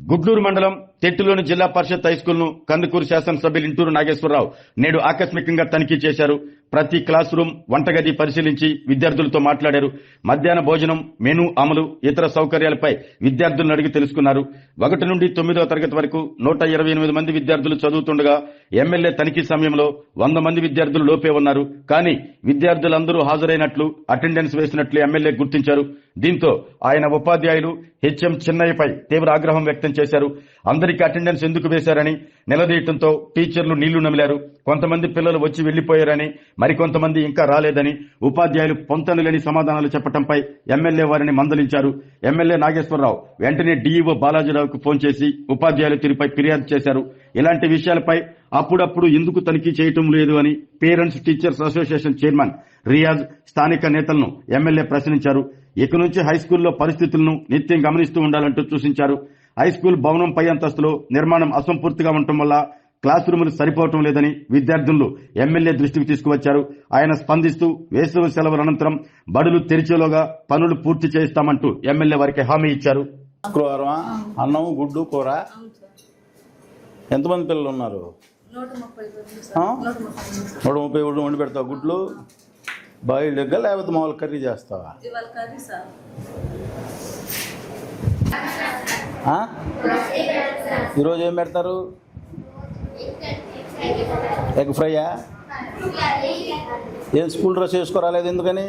గుడ్లూరు మండలం తెట్టులోని జిల్లా పరిషత్ హైస్కూల్ ను కందుకూరు శాసనసభ్యులు ఇంటూరు నాగేశ్వరరావు నేడు ఆకస్మికంగా తనిఖీ చేశారు. ప్రతి క్లాస్ రూమ్, వంటగది పరిశీలించి విద్యార్థులతో మాట్లాడారు. మధ్యాహ్న భోజనం, మెనూ అమలు, ఇతర సౌకర్యాలపై విద్యార్థులను అడిగి తెలుసుకున్నారు. 1 నుండి 9వ తరగతి వరకు 128 మంది విద్యార్థులు చదువుతుండగా ఎమ్మెల్యే తనిఖీ సమయంలో 100 మంది విద్యార్థులు లోపే ఉన్నారు. కానీ విద్యార్థులందరూ హాజరైనట్లు, అటెండెన్స్ వేసినట్లు ఎమ్మెల్యే గుర్తించారు. దీంతో ఆయన ఉపాధ్యాయులు హెచ్ఎం చిన్నయ్యపై తీవ్ర ఆగ్రహం వ్యక్తం చేశారు. అందరికీ అటెండెన్స్ ఎందుకు వేశారని నిలదీయడంతో టీచర్లు నీళ్లు నమిలారు. కొంతమంది పిల్లలు వచ్చి వెళ్లిపోయారని, మరికొంతమంది ఇంకా రాలేదని ఉపాధ్యాయులు పొంతనలేని సమాధానాలు చెప్పడంపై ఎమ్మెల్యే వారిని మందలించారు. ఎమ్మెల్యే నాగేశ్వరరావు వెంటనే డీఈఓ బాలాజీరావుకు ఫోన్ చేసి ఉపాధ్యాయుల తీరుపై ఫిర్యాదు చేశారు. ఇలాంటి విషయాలపై అప్పుడప్పుడు ఎందుకు తనిఖీ చేయటం లేదు అని parents teachers association chairman Riyaz స్థానిక నేతలను ఎమ్మెల్యే ప్రశ్నించారు. ఇక నుంచి హైస్కూల్లో పరిస్థితులను నిత్యం గమనిస్తూ ఉండాలంటూ సూచించారు. హైస్కూల్ భవనం పై అంతస్తులో నిర్మాణం అసంపూర్తిగా ఉండటం వల్ల క్లాస్ రూములు సరిపోవటం లేదని విద్యార్థులు ఎమ్మెల్యే దృష్టికి తీసుకువచ్చారు. ఆయన స్పందిస్తూ వేసవి సెలవుల అనంతరం బడులు తెరిచేలోగా పనులు పూర్తి చేయిస్తామంటూ ఎమ్మెల్యే వారికి హామీ ఇచ్చారు. శుక్రవారం అన్నం, గుడ్డు, కూర. ఎంతమంది పిల్లలు ఉన్నారు? 130 వండి పెడతావు. గుడ్లు బాయిల్డ్ ఎగ్గా లేకపోతే మామూలు కర్రీ చేస్తావా? ఈరోజు ఏం పెడతారు? ఎగ్ ఫ్రైయా? ఏం స్కూల్ డ్రెస్ వేసుకోరాలేదు ఎందుకని?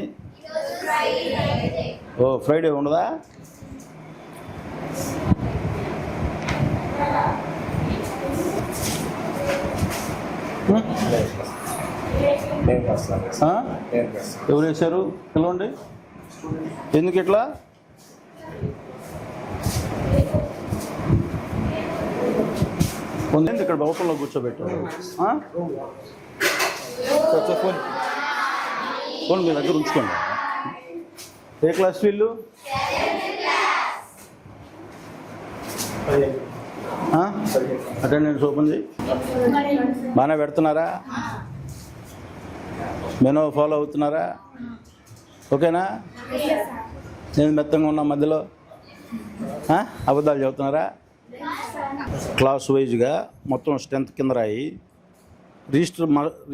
ఓ ఫ్రైడే ఉండదా? ఎవరు వేశారు? పిలవండి. ఎందుకు ఇట్లా? ఉంది ఇక్కడ బౌపంలో కూర్చోబెట్టారు. ఫోన్ మీ దగ్గర ఉంచుకోండి. ఏ క్లాస్ వీళ్ళు? అటెండెన్స్ ఓపెన్ చేయి. బాగానే పెడుతున్నారా? మెనూ ఫాలో అవుతున్నారా? ఓకేనా? నేను మెత్తంగా ఉన్నా మధ్యలో అబద్ధాలు చెబుతున్నారా? క్లాస్ వైజ్గా మొత్తం స్ట్రెంత్ కింద రాయి.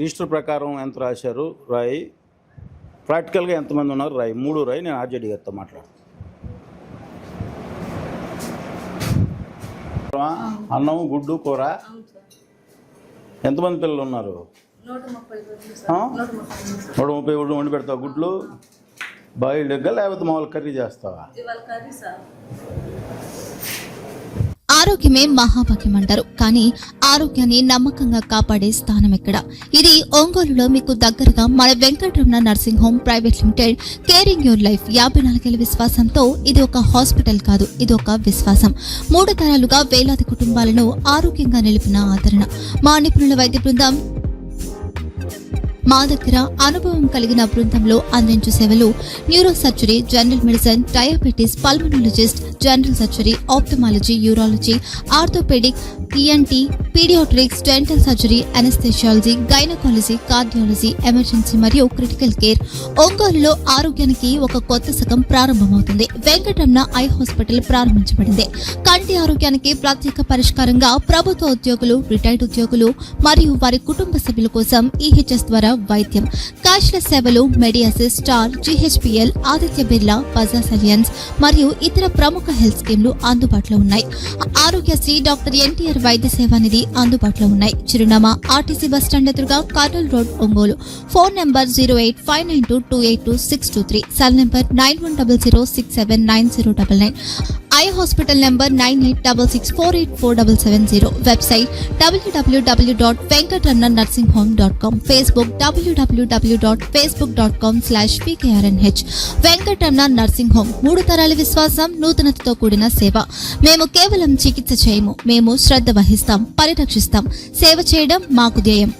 రిజిస్టర్ ప్రకారం ఎంత రాశారు రాయి. ప్రాక్టికల్గా ఎంతమంది ఉన్నారు రాయి. 3 రాయి. నేను ఆర్జేడీ గారితో మాట్లాడు. అన్నం, గుడ్డు, కూర. ఎంతమంది పిల్లలు ఉన్నారు? 130 వండి పెడతావు. గుడ్లు బాయిల్డ్ ఎగ్గా లేకపోతే మామూలు కర్రీ చేస్తావా? ఆరోగ్యమే మహాభాగ్యం అంటారు. కానీ ఆరోగ్యాన్ని నమ్మకంగా కాపాడే స్థానం ఎక్కడ? ఇది ఒంగోలులో మీకు దగ్గరగా మన Venkataramana nursing home private limited. Caring your life 54 ఏళ్ల విశ్వాసంతో ఇది ఒక హాస్పిటల్ కాదు, ఇది ఒక విశ్వాసం. 3 తరాలుగా వేలాది కుటుంబాలను ఆరోగ్యంగా నిలిపిన ఆదరణ. మా నిపుణుల వైద్య బృందం మా దగ్గర అనుభవం కలిగిన బృందంలో అందించే సేవలు neuro surgery, general medicine, diabetes, pulmonologist, general surgery, ophthalmology, urology, orthopedic, ENT, pediatrics, dental surgery, anesthesiology, gynecology, cardiology, emergency మరియు క్రిటికల్ కేర్. ఒంగోలులో ఆరోగ్యానికి ఒక కొత్త శకం ప్రారంభమవుతుంది. వెంకటరమణ ఐ హాస్పిటల్ ప్రారంభించబడింది. కంటి ఆరోగ్యానికి ప్రత్యేక పరిష్కారంగా ప్రభుత్వ ఉద్యోగులు, రిటైర్డ్ ఉద్యోగులు మరియు వారి కుటుంబ సభ్యుల కోసం ఈహెచ్ఎస్ ద్వారా వైద్యం. క్యాష్లెస్ సేవలు మెడియాసిస్, స్టార్, జీహెచ్పీఎల్, ఆదిత్య బిర్లా, బజాజ్ అలియన్స్ మరియు ఇతర ప్రముఖ హెల్త్ స్కీమ్లు అందుబాటులో ఉన్నాయి. ఆరోగ్యశ్రీ, డాక్టర్ ఎన్టీఆర్ వైద్య సేవా నిధి అందుబాటులో ఉన్నాయి. చిరునామా ఆర్టీసీ బస్టాండ్ ఎదురుగా, Kurnool road, Ongole. Phone number 08592282623. Cell number 9100679099. Eye hospital number 9866484770. Website www.venkatramanarsinghome.com. Facebook www.facebook.com/pkrnh. Venkataramana nursing home 3 తరాల విశ్వాసం, నూతనతతో కూడిన సేవ. మేము కేవలం చికిత్స చేయము, మేము శ్రద్ధ వహిస్తాం, పరిరక్షిస్తాం. సేవ చేయడం మాకు ధ్యేయం.